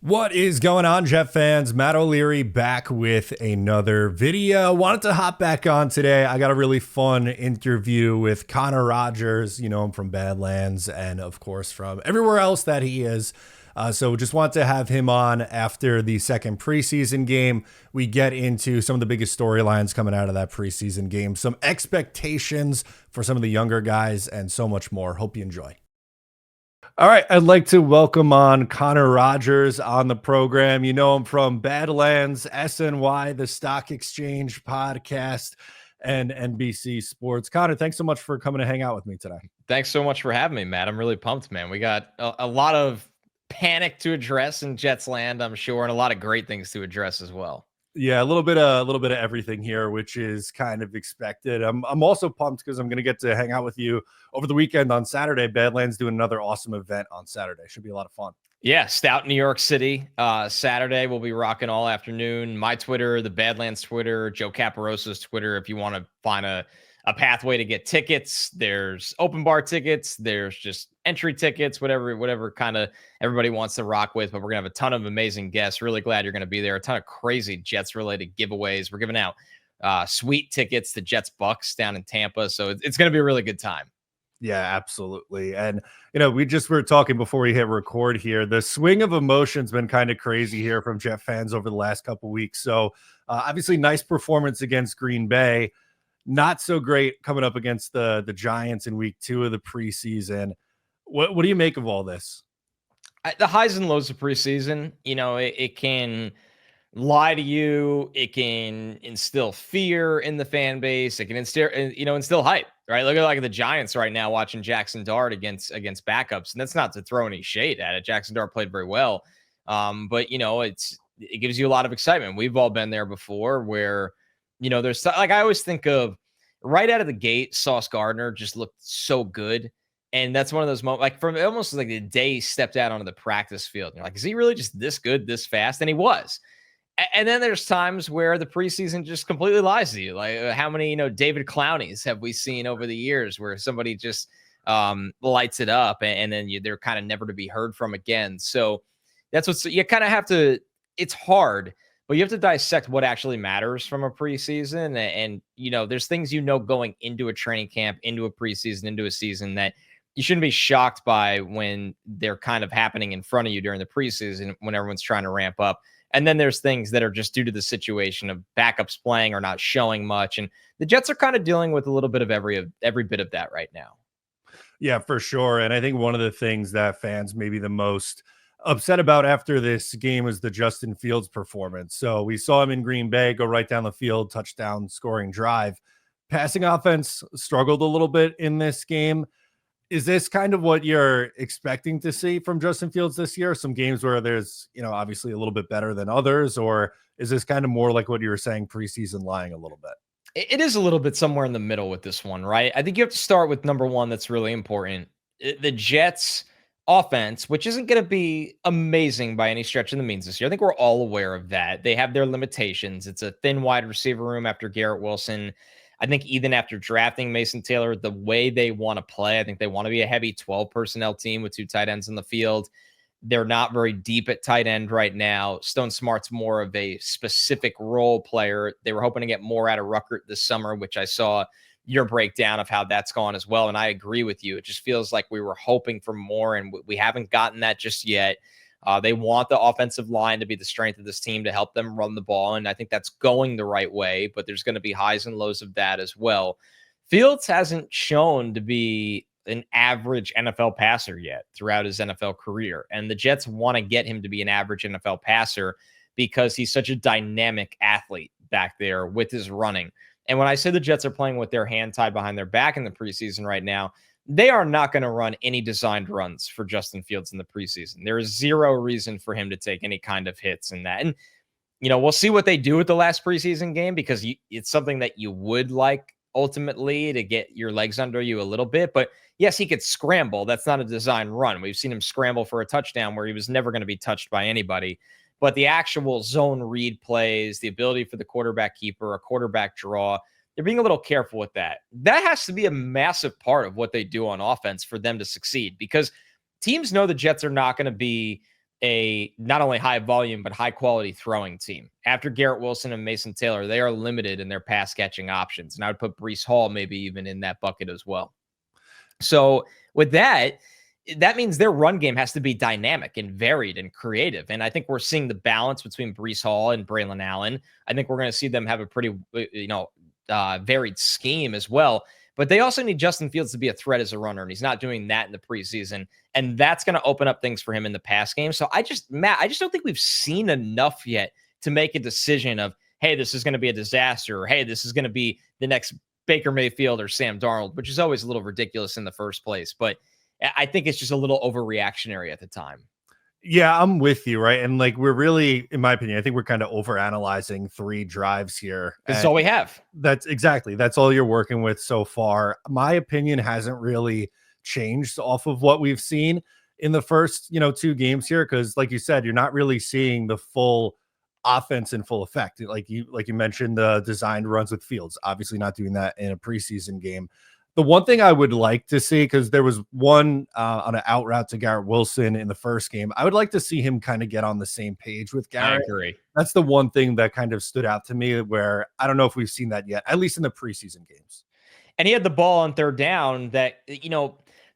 What is going on, Jet fans? Matt O'Leary back with another video. Wanted to hop back on today. I got a really fun interview with Connor Rogers. You know him from Badlands and, of course, from everywhere else that he is. So just want to have him on after the second preseason game. We get into some of the biggest storylines coming out of that preseason game, some expectations for some of the younger guys, and so much more. Hope you enjoy. All right, I'd like to welcome on Connor Rogers on the program. You know him from Badlands, SNY, the Stock Exchange podcast, and NBC Sports. Connor, thanks so much for coming to hang out with me today. Thanks so much for having me, Matt. I'm really pumped, man. We got a lot of panic to address in Jets land, I'm sure, and a lot of great things to address as well. Yeah, a little bit of everything here, which is kind of expected. I'm also pumped because I'm going to get to hang out with you over the weekend on Saturday. Badlands doing another awesome event on Saturday. Should be a lot of fun. Yeah, Stout, New York City. Saturday, we'll be rocking all afternoon. My Twitter, the Badlands Twitter, Joe Caparosa's Twitter. If you want to find a pathway to get tickets, there's open bar tickets. There's just entry tickets, whatever kind of everybody wants to rock with. But we're going to have a ton of amazing guests. Really glad you're going to be there. A ton of crazy Jets-related giveaways. We're giving out sweet tickets to Jets Bucks down in Tampa. So it's going to be a really good time. Yeah, absolutely. And, you know, we just were talking before we hit record here. The swing of emotions been kind of crazy here from Jet fans over the last couple of weeks. So obviously nice performance against Green Bay. Not so great coming up against the Giants in week 2 of the preseason. What do you make of all this? The highs and lows of preseason, you know, it can lie to you. It can instill fear in the fan base. It can instill hype, right? Look at like the Giants right now watching Jackson Dart against backups. And that's not to throw any shade at it. Jackson Dart played very well. But you know, it gives you a lot of excitement. We've all been there before where, you know, there's like, I always think of right out of the gate, Sauce Gardner just looked so good. And that's one of those moments, like from almost like the day he stepped out onto the practice field. You're like, is he really just this good, this fast? And he was. And then there's times where the preseason just completely lies to you. Like how many, you know, David Clowneys have we seen over the years where somebody just lights it up and then they're kind of never to be heard from again. So that's what's, you kind of have to, it's hard, but you have to dissect what actually matters from a preseason. And, you know, there's things, you know, going into a training camp, into a preseason, into a season that you shouldn't be shocked by when they're kind of happening in front of you during the preseason when everyone's trying to ramp up. And then there's things that are just due to the situation of backups playing or not showing much. And the Jets are kind of dealing with a little bit of every bit of that right now. Yeah, for sure. And I think one of the things that fans may be the most upset about after this game is the Justin Fields performance. So we saw him in Green Bay go right down the field, touchdown scoring drive. Passing offense struggled a little bit in this game. Is this kind of what you're expecting to see from Justin Fields this year? Some games where there's, you know, obviously a little bit better than others, or is this kind of more like what you were saying preseason lying a little bit? It is a little bit somewhere in the middle with this one, right? I think you have to start with number one. That's really important. The Jets offense, which isn't going to be amazing by any stretch of the means this year. I think we're all aware of that. They have their limitations. It's a thin wide receiver room after Garrett Wilson. I think even after drafting Mason Taylor, the way they want to play, I think they want to be a heavy 12 personnel team with 2 tight ends in the field. They're not very deep at tight end right now. Stone Smart's more of a specific role player. They were hoping to get more out of Ruckert this summer, which I saw your breakdown of how that's gone as well. And I agree with you. It just feels like we were hoping for more, and we haven't gotten that just yet. They want the offensive line to be the strength of this team to help them run the ball. And I think that's going the right way, but there's going to be highs and lows of that as well. Fields hasn't shown to be an average NFL passer yet throughout his NFL career. And the Jets want to get him to be an average NFL passer because he's such a dynamic athlete back there with his running. And when I say the Jets are playing with their hand tied behind their back in the preseason right now, they are not going to run any designed runs for Justin Fields in the preseason. There is zero reason for him to take any kind of hits in that. And, you know, we'll see what they do with the last preseason game because it's something that you would like ultimately to get your legs under you a little bit. But yes, he could scramble. That's not a design run. We've seen him scramble for a touchdown where he was never going to be touched by anybody. But the actual zone read plays, the ability for the quarterback keeper, a quarterback draw, they're being a little careful with that. That has to be a massive part of what they do on offense for them to succeed because teams know the Jets are not going to be a not only high volume, but high quality throwing team. After Garrett Wilson and Mason Taylor, they are limited in their pass catching options. And I would put Breece Hall maybe even in that bucket as well. So with that, that means their run game has to be dynamic and varied and creative. And I think we're seeing the balance between Breece Hall and Braylon Allen. I think we're going to see them have a pretty, varied scheme as well. But they also need Justin Fields to be a threat as a runner, and he's not doing that in the preseason. And that's going to open up things for him in the pass game. So I just don't think we've seen enough yet to make a decision of, hey, this is going to be a disaster, or hey, this is going to be the next Baker Mayfield or Sam Darnold, which is always a little ridiculous in the first place. But I think it's just a little overreactionary at the time. Yeah, I'm with you, right? And like, we're really, in my opinion, I think we're kind of overanalyzing 3 drives here. This is all we have. That's all you're working with so far. My opinion hasn't really changed off of what we've seen in the first, 2 games here. Cause like you said, you're not really seeing the full offense in full effect. Like you mentioned, the designed runs with Fields, obviously not doing that in a preseason game. The one thing I would like to see, because there was one on an out route to Garrett Wilson in the first game, I would like to see him kind of get on the same page with Garrett. I agree. That's the one thing that kind of stood out to me, where I don't know if we've seen that yet, at least in the preseason games. And he had the ball on third down that,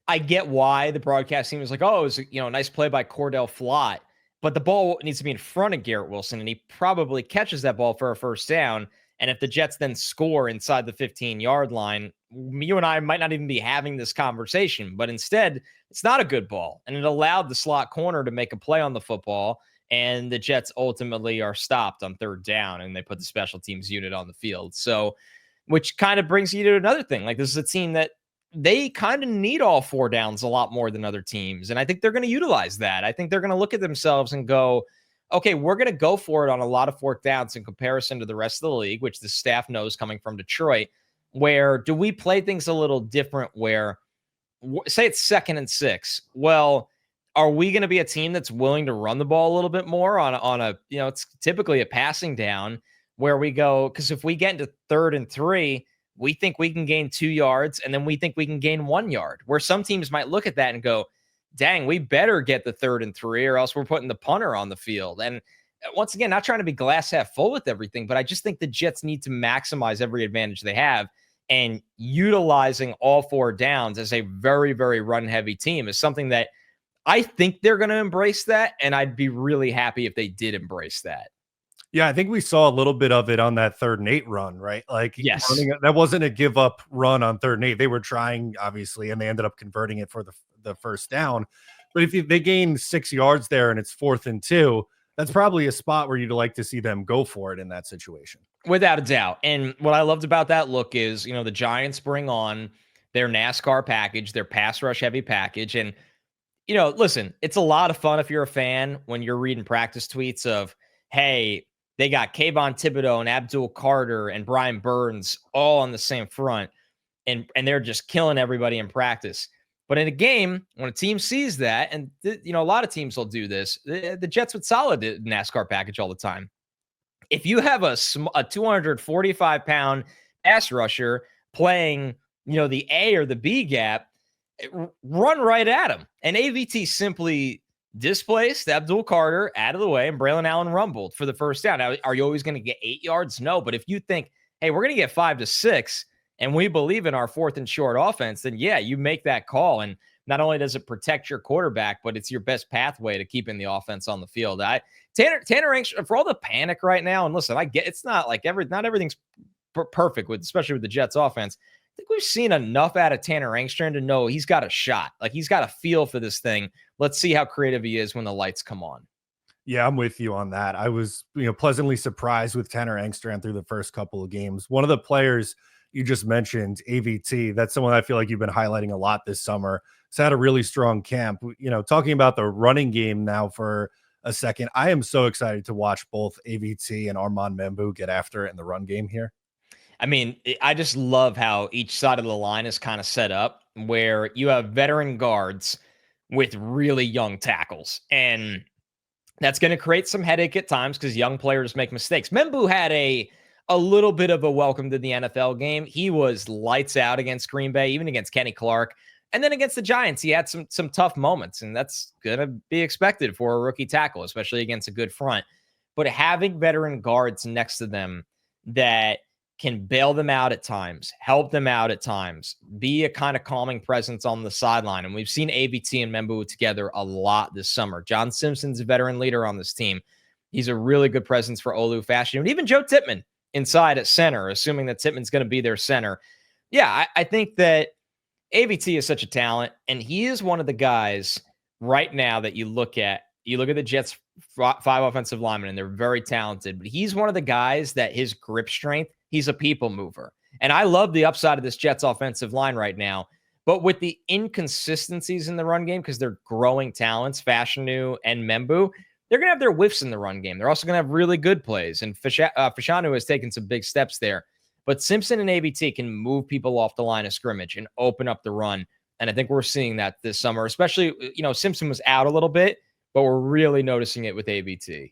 I get why the broadcast team was like, oh, it was a nice play by Cordell Flott, but the ball needs to be in front of Garrett Wilson, and he probably catches that ball for a first down. And if the Jets then score inside the 15-yard line, you and I might not even be having this conversation. But instead, it's not a good ball. And it allowed the slot corner to make a play on the football. And the Jets ultimately are stopped on third down, and they put the special teams unit on the field. So, which kind of brings you to another thing. Like, this is a team that they kind of need all 4 downs a lot more than other teams. And I think they're going to utilize that. I think they're going to look at themselves and go, okay, we're going to go for it on a lot of 4th downs in comparison to the rest of the league, which the staff knows coming from Detroit. Where do we play things a little different? Where, say it's 2nd and 6. Well, are we going to be a team that's willing to run the ball a little bit more on a it's typically a passing down where we go, because if we get into 3rd and 3, we think we can gain 2 yards, and then we think we can gain 1 yard, where some teams might look at that and go, dang, we better get the 3rd and 3 or else we're putting the punter on the field. And once again, not trying to be glass half full with everything, but I just think the Jets need to maximize every advantage they have, and utilizing all 4 downs as a very, very run heavy team is something that I think they're going to embrace that. And I'd be really happy if they did embrace that. Yeah, I think we saw a little bit of it on that 3rd and 8 run, right? Like, yes, that wasn't a give up run on 3rd and 8. They were trying, obviously, and they ended up converting it for the first down. But if they gain 6 yards there and it's 4th and 2, that's probably a spot where you'd like to see them go for it in that situation. Without a doubt. And what I loved about that look is, the Giants bring on their NASCAR package, their pass rush heavy package. And, listen, it's a lot of fun if you're a fan when you're reading practice tweets of, hey, they got Kayvon Thibodeau and Abdul Carter and Brian Burns all on the same front, and they're just killing everybody in practice. But in a game, when a team sees that, and a lot of teams will do this, the Jets would solid the NASCAR package all the time. If you have a 245-pound pass rusher playing, the A or the B gap, run right at him. And AVT simply displaced Abdul Carter out of the way, and Braylon Allen rumbled for the first down. Now, are you always going to get 8 yards? No, but if you think, hey, we're going to get 5 to 6, and we believe in our 4th and short offense, then yeah, you make that call. And not only does it protect your quarterback, but it's your best pathway to keeping the offense on the field. Tanner Engstrom, for all the panic right now, and listen, I get it's not like not everything's perfect especially with the Jets offense. I think we've seen enough out of Tanner Engstrom to know he's got a shot. Like, he's got a feel for this thing. Let's see how creative he is when the lights come on. Yeah, I'm with you on that. I was, pleasantly surprised with Tanner Engstrom through the first couple of games. One of the players you just mentioned, AVT, that's someone I feel like you've been highlighting a lot this summer. It's had a really strong camp. Talking about the running game now for a second, I am so excited to watch both AVT and Armand Membu get after it in the run game here. I mean, I just love how each side of the line is kind of set up, where you have veteran guards with really young tackles. And that's going to create some headache at times because young players make mistakes. Membu had a little bit of a welcome to the NFL game. He was lights out against Green Bay, even against Kenny Clark. And then against the Giants, he had some tough moments, and that's going to be expected for a rookie tackle, especially against a good front. But having veteran guards next to them that can bail them out at times, help them out at times, be a kind of calming presence on the sideline. And we've seen AVT and Membu together a lot this summer. John Simpson's a veteran leader on this team. He's a really good presence for Olu Fashion, and even Joe Tippmann inside at center, assuming that Tippmann's going to be their center. Yeah, I think that AVT is such a talent, and he is one of the guys right now that you look at the Jets 5 offensive linemen, and they're very talented, but he's one of the guys that his grip strength, he's a people mover. And I love the upside of this Jets offensive line right now, but with the inconsistencies in the run game, because they're growing talents, Fashanu and Membu, they're going to have their whiffs in the run game. They're also going to have really good plays, and Fashanu has taken some big steps there. But Simpson and AVT can move people off the line of scrimmage and open up the run. And I think we're seeing that this summer, especially, Simpson was out a little bit, but we're really noticing it with AVT.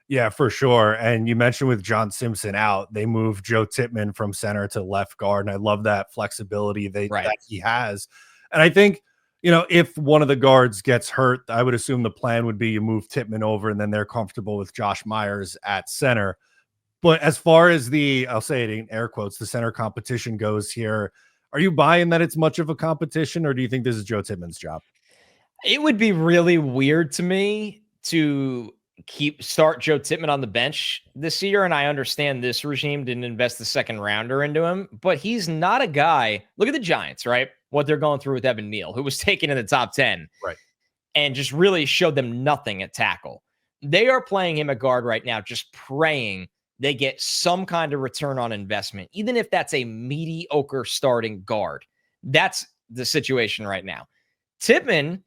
Yeah, for sure. And you mentioned with John Simpson out, they moved Joe Tippmann from center to left guard. And I love that flexibility that he has. And I think, if one of the guards gets hurt, I would assume the plan would be you move Tippmann over and then they're comfortable with Josh Myers at center. But as far as I'll say it in air quotes, the center competition goes here, are you buying that it's much of a competition, or do you think this is Joe Tippmann's job? It would be really weird to me to start Joe Tippmann on the bench this year. And I understand this regime didn't invest the second rounder into him, but he's not a guy. Look at the Giants, right? What they're going through with Evan Neal, who was taken in the top 10, right, and just really showed them nothing at tackle. They are playing him at guard right now, just praying they get some kind of return on investment, even if that's a mediocre starting guard. That's the situation right now. Tippmann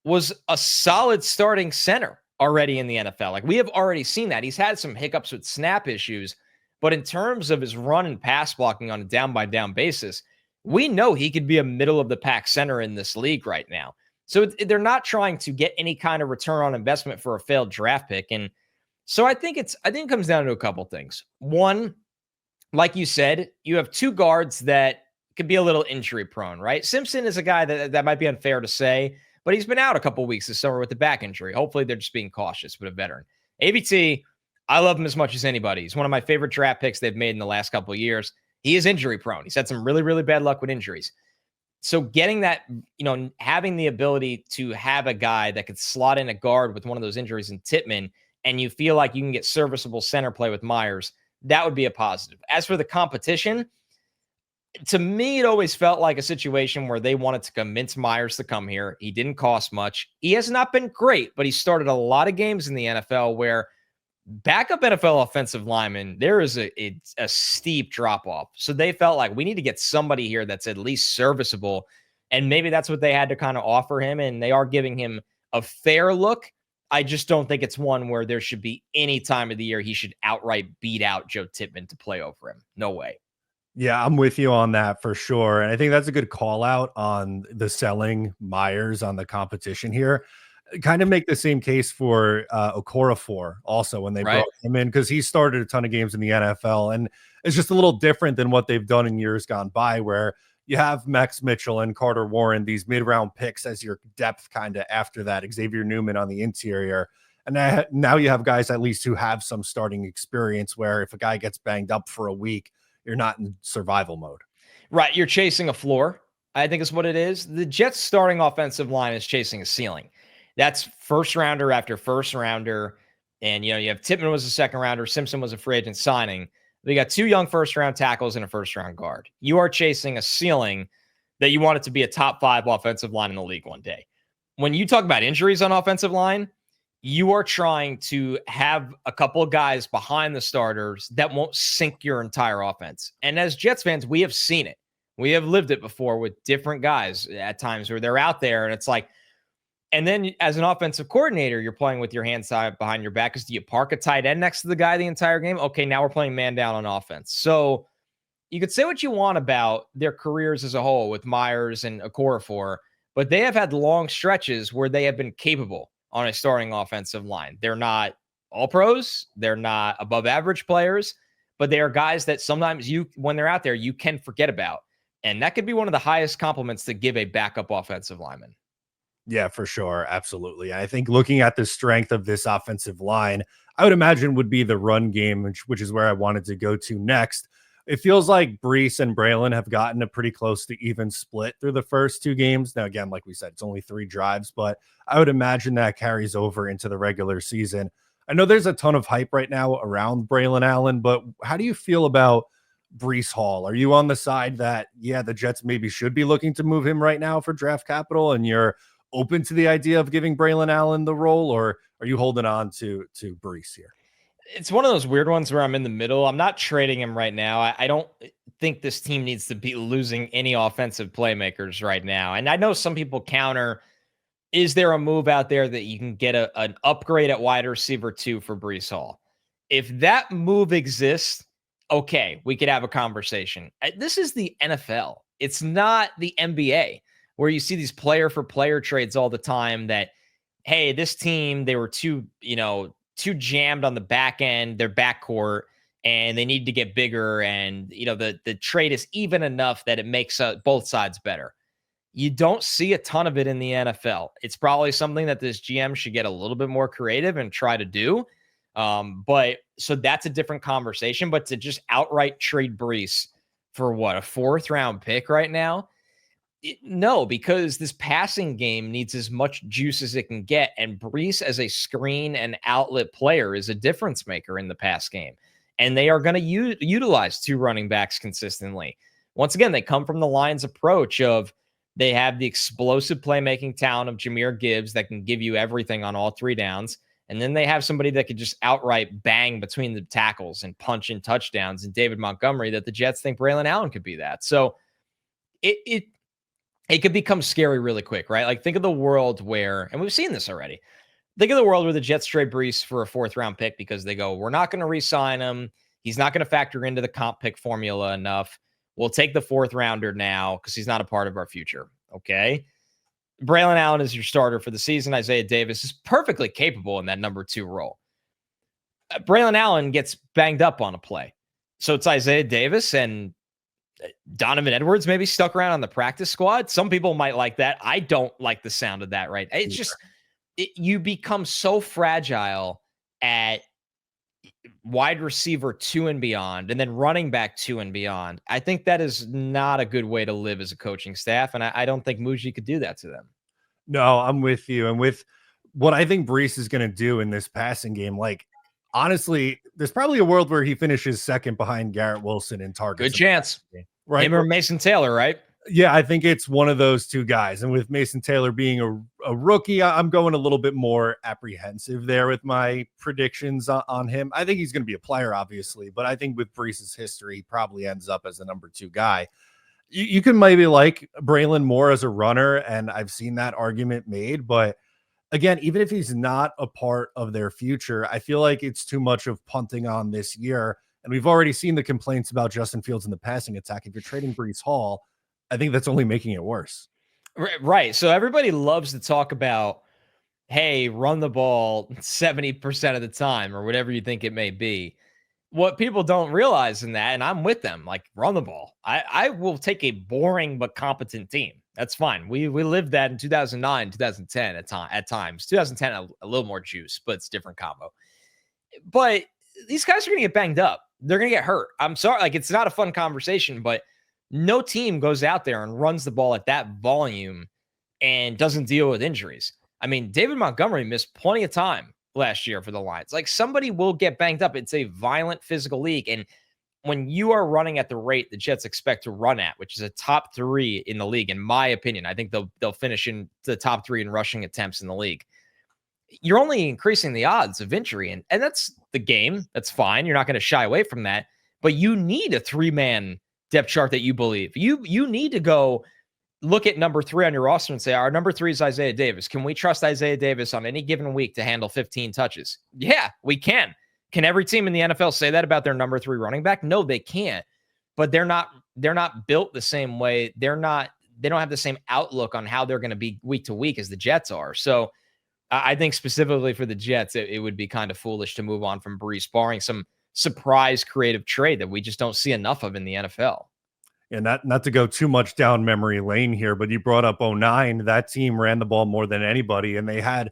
was a solid starting center already in the NFL. Like, we have already seen that. He's had some hiccups with snap issues, but in terms of his run and pass blocking on a down-by-down basis, we know he could be a middle-of-the-pack center in this league right now. So they're not trying to get any kind of return on investment for a failed draft pick. And so I think it comes down to a couple things. One, like you said, you have two guards that could be a little injury prone, right? Simpson is a guy that might be unfair to say, but he's been out a couple weeks this summer with the back injury. Hopefully they're just being cautious, but a veteran. AVT, I love him as much as anybody. He's one of my favorite draft picks they've made in the last couple of years. He is injury prone. He's had some really, really bad luck with injuries. So getting that, having the ability to have a guy that could slot in a guard with one of those injuries in Tippmann, and you feel like you can get serviceable center play with Myers, that would be a positive. As for the competition, to me, it always felt like a situation where they wanted to convince Myers to come here. He didn't cost much. He has not been great, but he started a lot of games in the NFL where backup NFL offensive linemen, there is a steep drop off. So they felt like we need to get somebody here that's at least serviceable. And maybe that's what they had to kind of offer him. And they are giving him a fair look. I just don't think it's one where there should be any time of the year he should outright beat out Joe Tippmann to play over him. No way. Yeah, I'm with you on that for sure. And I think that's a good call out on the selling Myers on the competition here. Kind of make the same case for Okorafor also when they brought him in, because he started a ton of games in the NFL, and it's just a little different than what they've done in years gone by, where you have Max Mitchell and Carter Warren, these mid-round picks as your depth kind of after that, Xavier Newman on the interior. And now you have guys at least who have some starting experience where if a guy gets banged up for a week, you're not in survival mode. Right. You're chasing a floor, I think is what it is. The Jets starting offensive line is chasing a ceiling. That's first rounder after first rounder. And, you have Tippmann was a second rounder. Simpson was a free agent signing. We got two young first round tackles and a first round guard. You are chasing a ceiling that you want it to be a top 5 offensive line in the league one day. When you talk about injuries on offensive line, you are trying to have a couple of guys behind the starters that won't sink your entire offense. And as Jets fans, we have seen it. We have lived it before with different guys at times where they're out there and it's like, and then as an offensive coordinator, you're playing with your hands tied behind your back because do you park a tight end next to the guy the entire game? Okay, now we're playing man down on offense. So you could say what you want about their careers as a whole with Myers and Okorafor, but they have had long stretches where they have been capable on a starting offensive line. They're not all pros. They're not above average players, but they are guys that sometimes when they're out there, you can forget about. And that could be one of the highest compliments to give a backup offensive lineman. Yeah, for sure. Absolutely. I think looking at the strength of this offensive line, I would imagine would be the run game, which is where I wanted to go to next. It feels like Brees and Braylon have gotten a pretty close to even split through the first two games. Now, again, like we said, it's only 3 drives, but I would imagine that carries over into the regular season. I know there's a ton of hype right now around Braylon Allen, but how do you feel about Brees Hall? Are you on the side that, yeah, the Jets maybe should be looking to move him right now for draft capital, and you're open to the idea of giving Braylon Allen the role, or are you holding on to Brees here? It's one of those weird ones where I'm in the middle. I'm not trading him right now. I don't think this team needs to be losing any offensive playmakers right now. And I know some people counter, is there a move out there that you can get an upgrade at wide receiver 2 for Brees Hall? If that move exists, okay, we could have a conversation. This is the NFL. It's not the NBA where you see these player for player trades all the time that, hey, this team, they were too jammed on the back end, their backcourt, and they need to get bigger. And, the trade is even enough that it makes both sides better. You don't see a ton of it in the NFL. It's probably something that this GM should get a little bit more creative and try to do. But so that's a different conversation. But to just outright trade Brees for what, a 4th round pick right now? No, because this passing game needs as much juice as it can get. And Brees, as a screen and outlet player, is a difference maker in the pass game. And they are going to utilize 2 running backs consistently. Once again, they come from the Lions' approach of they have the explosive playmaking talent of Jahmyr Gibbs that can give you everything on all 3 downs. And then they have somebody that could just outright bang between the tackles and punch in touchdowns, and David Montgomery, that the Jets think Braylon Allen could be that. So it could become scary really quick, right? Like, think of the world where, and we've seen this already, think of the world where the Jets trade Brees for a 4th round pick because they go, we're not going to re-sign him. He's not going to factor into the comp pick formula enough. We'll take the 4th rounder now because he's not a part of our future. Okay. Braylon Allen is your starter for the season. Isaiah Davis is perfectly capable in that number 2 role. Braylon Allen gets banged up on a play. So it's Isaiah Davis and Donovan Edwards maybe stuck around on the practice squad. Some people might like that. I don't like the sound of that, right? It's just, you become so fragile at wide receiver 2 and beyond, and then running back 2 and beyond. I think that is not a good way to live as a coaching staff. And I don't think Muji could do that to them. No, I'm with you. And with what I think Brees is going to do in this passing game, like, honestly, there's probably a world where he finishes 2nd behind Garrett Wilson in targets. Good chance. Right. Him or Mason Taylor, right? Yeah, I think it's one of those 2 guys. And with Mason Taylor being a rookie, I'm going a little bit more apprehensive there with my predictions on him. I think he's going to be a player, obviously, but I think with Brees' history, he probably ends up as the number 2 guy. You can maybe like Braylon more as a runner, and I've seen that argument made. But again, even if he's not a part of their future, I feel like it's too much of punting on this year. And we've already seen the complaints about Justin Fields in the passing attack. If you're trading Brees Hall, I think that's only making it worse. Right. So everybody loves to talk about, hey, run the ball 70% of the time or whatever you think it may be. What people don't realize in that, and I'm with them, like, run the ball. I will take a boring but competent team. That's fine. We lived that in 2009, 2010 at times. 2010, a little more juice, but it's a different combo. But these guys are going to get banged up. They're going to get hurt. I'm sorry. Like, it's not a fun conversation, but no team goes out there and runs the ball at that volume and doesn't deal with injuries. I mean, David Montgomery missed plenty of time last year for the Lions. Like, somebody will get banged up. It's a violent physical league. And when you are running at the rate the Jets expect to run at, which is a top 3 in the league, in my opinion, I think they'll finish in the top 3 in rushing attempts in the league. You're only increasing the odds of injury. And that's the game. That's fine. You're not going to shy away from that. But you need a 3-man depth chart that you believe. You need to go look at number 3 on your roster and say, our number 3 is Isaiah Davis. Can we trust Isaiah Davis on any given week to handle 15 touches? Yeah, we can. Can every team in the NFL say that about their number 3 running back? No, they can't. But they're not built the same way. They don't have the same outlook on how they're going to be week to week as the Jets are. So I think specifically for the Jets, it would be kind of foolish to move on from Brees, barring some surprise creative trade that we just don't see enough of in the NFL. And not to go too much down memory lane here, but you brought up '09. That team ran the ball more than anybody, and they had,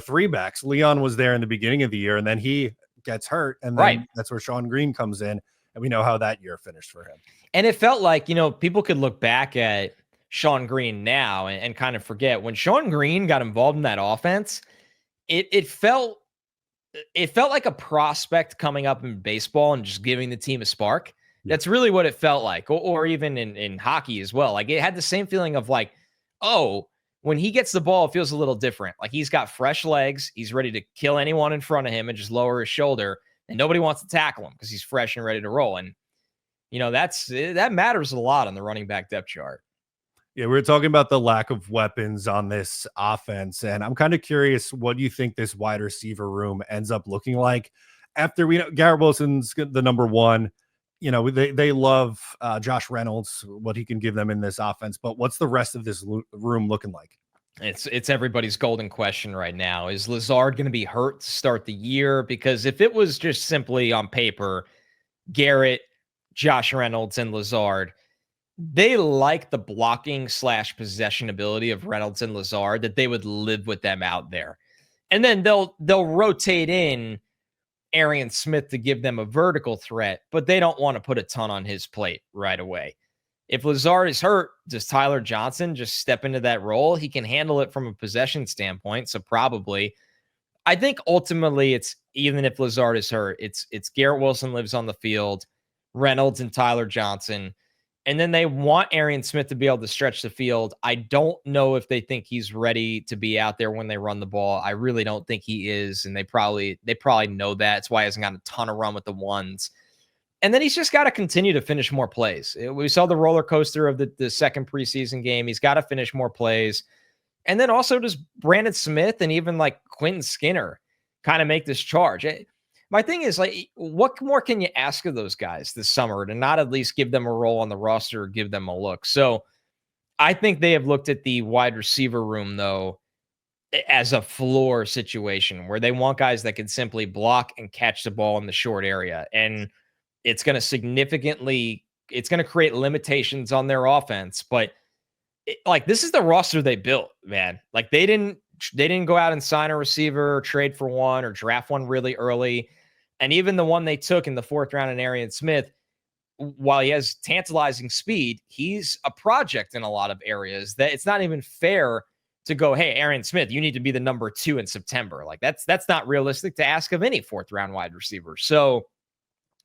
three backs. Leon was there in the beginning of the year, and then he gets hurt, and Right. then that's where Sean Green comes in, and we know how that year finished for him. And it felt like, people could look back at Sean Green now and kind of forget when Sean Green got involved in that offense, it felt like a prospect coming up in baseball and just giving the team a spark. Yeah. That's really what it felt like, or even in hockey as well. Like it had the same feeling of like, oh, when he gets the ball, it feels a little different. Like he's got fresh legs. He's ready to kill anyone in front of him and just lower his shoulder. And nobody wants to tackle him because he's fresh and ready to roll. And, that matters a lot on the running back depth chart. Yeah, we were talking about the lack of weapons on this offense, and I'm kind of curious what you think this wide receiver room ends up looking like after we know Garrett Wilson's the number one. They love Josh Reynolds, what he can give them in this offense, but what's the rest of this room looking like? It's everybody's golden question right now. Is Lazard going to be hurt to start the year? Because if it was just simply on paper, Garrett, Josh Reynolds, and Lazard, they like the blocking / possession ability of Reynolds and Lazard, that they would live with them out there. And then they'll rotate in Arian Smith to give them a vertical threat, but they don't want to put a ton on his plate right away. If Lazard is hurt, does Tyler Johnson just step into that role? He can handle it from a possession standpoint, so probably. I think ultimately it's, even if Lazard is hurt, it's Garrett Wilson lives on the field, Reynolds and Tyler Johnson. And then they want Arian Smith to be able to stretch the field. I don't know if they think he's ready to be out there when they run the ball. I really don't think he is, and they probably know that. That's why he hasn't gotten a ton of run with the ones. And then he's just got to continue to finish more plays. We saw the roller coaster of the second preseason game. He's got to finish more plays. And then also does Brandon Smith and even like Quentin Skinner kind of make this charge? My thing is, like, what more can you ask of those guys this summer to not at least give them a role on the roster or give them a look? So I think they have looked at the wide receiver room, though, as a floor situation where they want guys that can simply block and catch the ball in the short area. And it's going to create limitations on their offense. But this is the roster they built, man. Like they didn't go out and sign a receiver or trade for one or draft one really early. And even the one they took in the 4th round in Arian Smith, while he has tantalizing speed, he's a project in a lot of areas that it's not even fair to go, hey, Arian Smith, you need to be the number 2 in September. Like that's not realistic to ask of any 4th round wide receiver. So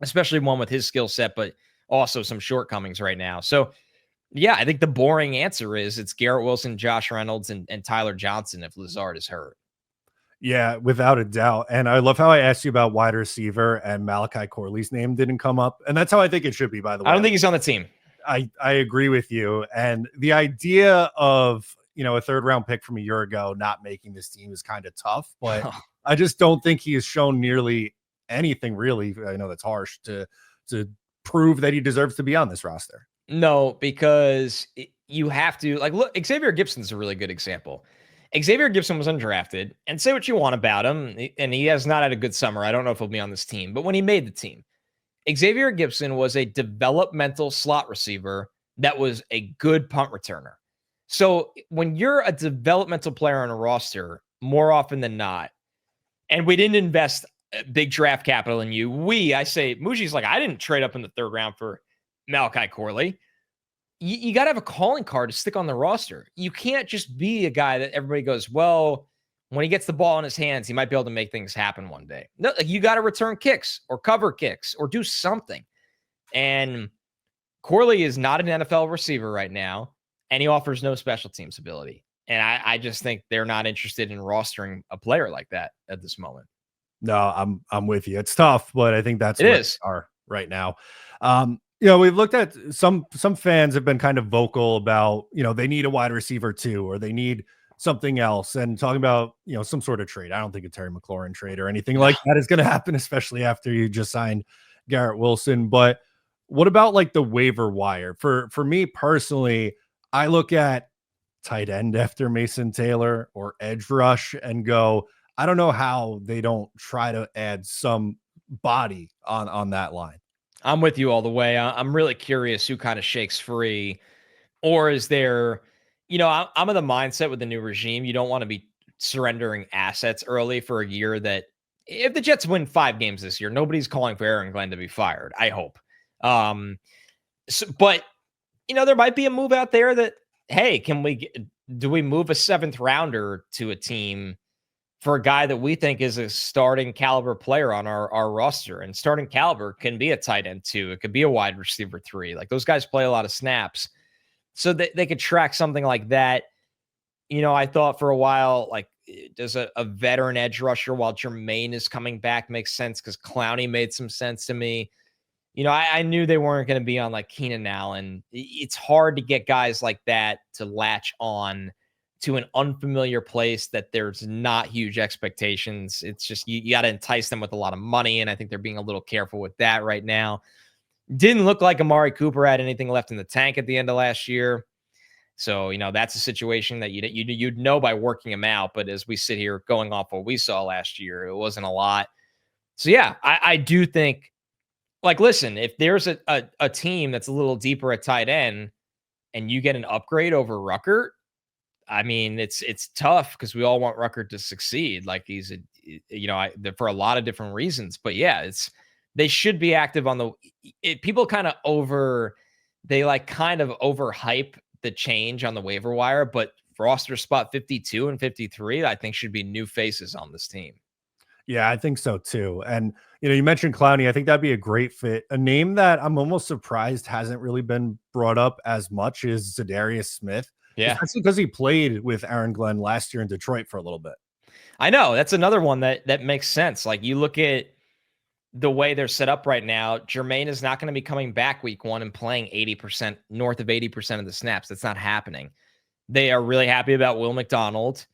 especially one with his skill set, but also some shortcomings right now. So yeah, I think the boring answer is it's Garrett Wilson, Josh Reynolds, and Tyler Johnson if Lazard is hurt. Yeah, without a doubt. And I love how I asked you about wide receiver and Malachi Corley's name didn't come up. And that's how I think it should be, by the way. I don't think he's on the team. I agree with you. And the idea of, a 3rd round pick from a year ago not making this team is kind of tough, but I just don't think he has shown nearly anything really. I know that's harsh to prove that he deserves to be on this roster. No, because you have to, like, look, Xavier Gibson's a really good example. Xavier Gibson was undrafted, and say what you want about him, and he has not had a good summer. I don't know if he'll be on this team, but when he made the team, Xavier Gibson was a developmental slot receiver that was a good punt returner. So when you're a developmental player on a roster, more often than not, and we didn't invest big draft capital in you, I say, Muji's like, I didn't trade up in the 3rd round for Malachi Corley. You got to have a calling card to stick on the roster. You can't just be a guy that everybody goes, well, when he gets the ball in his hands, he might be able to make things happen one day. No, you got to return kicks or cover kicks or do something. And Corley is not an NFL receiver right now, and he offers no special teams ability. And I just think they're not interested in rostering a player like that at this moment. No, I'm with you. It's tough, but I think that's what they are right now. We've looked at some fans have been kind of vocal about, they need a wide receiver too, or they need something else, and talking about, some sort of trade. I don't think a Terry McLaurin trade or anything like that is going to happen, especially after you just signed Garrett Wilson. But what about like the waiver wire? For me personally, I look at tight end after Mason Taylor or edge rush and go, I don't know how they don't try to add some body on that line. I'm with you all the way. I'm really curious who kind of shakes free, or is there, I'm of the mindset with the new regime, you don't want to be surrendering assets early for a year that if the Jets win 5 games this year, nobody's calling for Aaron Glenn to be fired. I hope. But there might be a move out there that, hey, do we move a 7th rounder to a team for a guy that we think is a starting caliber player on our roster? And starting caliber can be a tight end 2. It could be a wide receiver 3. Like, those guys play a lot of snaps. So they could track something like that. I thought for a while, like, does a veteran edge rusher while Jermaine is coming back make sense? Because Clowney made some sense to me. I knew they weren't going to be on like Keenan Allen. It's hard to get guys like that to latch on to an unfamiliar place that there's not huge expectations. It's just, you got to entice them with a lot of money. And I think they're being a little careful with that right now. Didn't look like Amari Cooper had anything left in the tank at the end of last year. So, that's a situation that you'd know by working him out. But as we sit here going off what we saw last year, it wasn't a lot. So, yeah, I do think, like, listen, if there's a team that's a little deeper at tight end and you get an upgrade over Ruckert, I mean, it's tough because we all want Ruckert to succeed. Like, he's for a lot of different reasons. But yeah, they should be active on people kind of overhype the change on the waiver wire, but roster spot 52 and 53, I think, should be new faces on this team. Yeah, I think so too. And, you mentioned Clowney. I think that'd be a great fit. A name that I'm almost surprised hasn't really been brought up as much is Zadarius Smith. Yeah. Especially because he played with Aaron Glenn last year in Detroit for a little bit. I know. That's another one that makes sense. Like, you look at the way they're set up right now, Jermaine is not going to be coming back week 1 and playing 80%, north of 80% of the snaps. That's not happening. They are really happy about Will McDonald.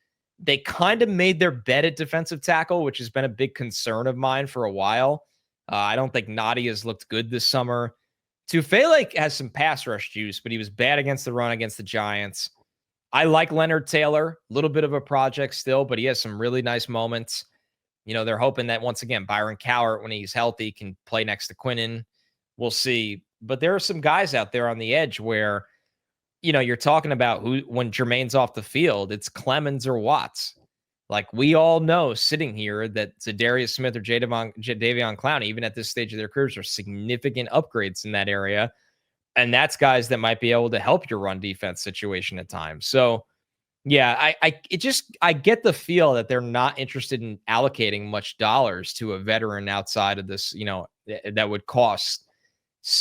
They kind of made their bet at defensive tackle, which has been a big concern of mine for a while. I don't think Nadi has looked good this summer. Tufele has some pass rush juice, but he was bad against the run against the Giants. I like Leonard Taylor, a little bit of a project still, but he has some really nice moments. They're hoping that, once again, Byron Cowart, when he's healthy, can play next to Quinnen. We'll see. But there are some guys out there on the edge where, you're talking about when Jermaine's off the field, it's Clemens or Watts. Like, we all know sitting here that Zadarius Smith or Davion Clowney, even at this stage of their careers, are significant upgrades in that area. And that's guys that might be able to help your run defense situation at times. So, yeah, I get the feel that they're not interested in allocating much dollars to a veteran outside of this, that would cost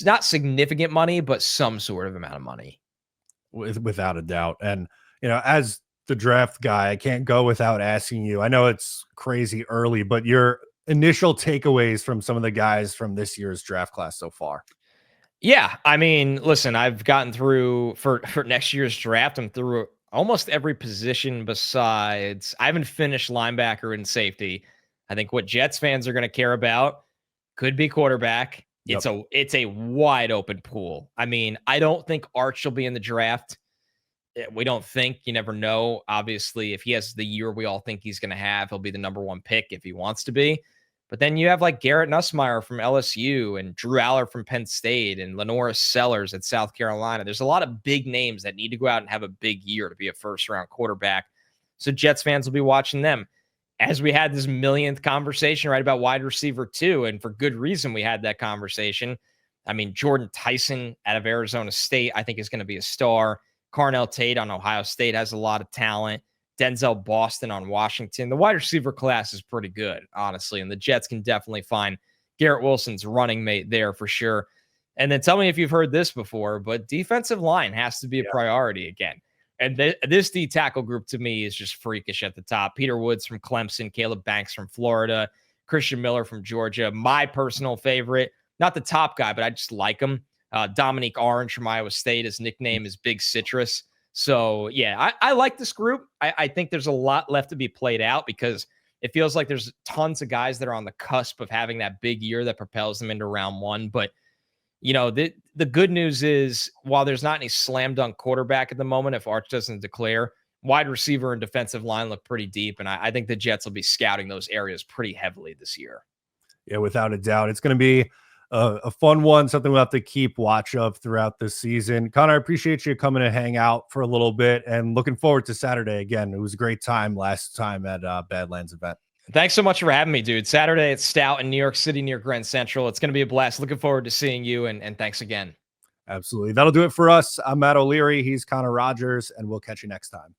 not significant money, but some sort of amount of money. Without a doubt. And, as the draft guy, I can't go without asking you. I know it's crazy early, but your initial takeaways from some of the guys from this year's draft class so far. Yeah, I mean, listen, I've gotten through for next year's draft. I'm through almost every position besides I haven't finished linebacker and safety. I think what Jets fans are going to care about could be quarterback. Yep. It's a wide open pool. I mean, I don't think Arch will be in the draft. We don't think. You never know. Obviously, if he has the year we all think he's going to have, he'll be the number 1 pick if he wants to be. But then you have like Garrett Nussmeier from LSU and Drew Aller from Penn State and Lenora Sellers at South Carolina. There's a lot of big names that need to go out and have a big year to be a first-round quarterback. So Jets fans will be watching them. As we had this millionth conversation, right, about wide receiver 2, and for good reason we had that conversation. I mean, Jordan Tyson out of Arizona State, I think, is going to be a star. Carnell Tate on Ohio State has a lot of talent. Denzel Boston on Washington. The wide receiver class is pretty good, honestly, and the Jets can definitely find Garrett Wilson's running mate there for sure. And then tell me if you've heard this before, but defensive line has to be a priority again. And this D tackle group to me is just freakish at the top. Peter Woods from Clemson, Caleb Banks from Florida, Christian Miller from Georgia. My personal favorite, not the top guy, but I just like him. Dominique Orange from Iowa State. His nickname is Big Citrus. So, yeah, I like this group. I think there's a lot left to be played out because it feels like there's tons of guys that are on the cusp of having that big year that propels them into round 1. But, the good news is, while there's not any slam dunk quarterback at the moment, if Arch doesn't declare, wide receiver and defensive line look pretty deep. And I think the Jets will be scouting those areas pretty heavily this year. Yeah, without a doubt. It's going to be a fun one, something we'll have to keep watch of throughout the season. Connor, I appreciate you coming to hang out for a little bit, and looking forward to Saturday again. It was a great time last time at Badlands event. Thanks so much for having me, dude. Saturday at Stout in New York City near Grand Central. It's going to be a blast. Looking forward to seeing you, and thanks again. Absolutely. That'll do it for us. I'm Matt O'Leary. He's Connor Rogers, and we'll catch you next time.